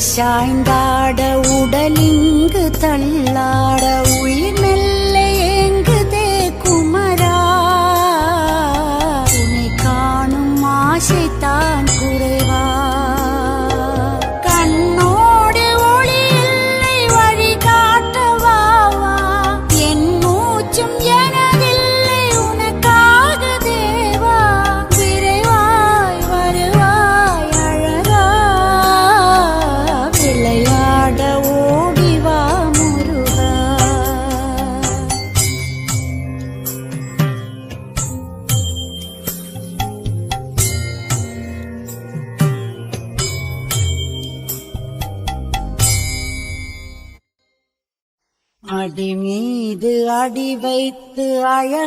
சாய்ந்தாட உடலிங்கு தள்ளாட உயிர் மெல்ல ஏங்குதே குமரா உன்னை காணும் ஆசைத்தான் குறைவா கண்ணோடு ஒளி இல்லை வழி காட்டவாவா என் மூச்சும் எனதில்லை உனக்காக தேவா விரைவாய் வருவாய் அழகா விளையாட ஓடிவா முருகா அடி மீது அடி வைத்து அழக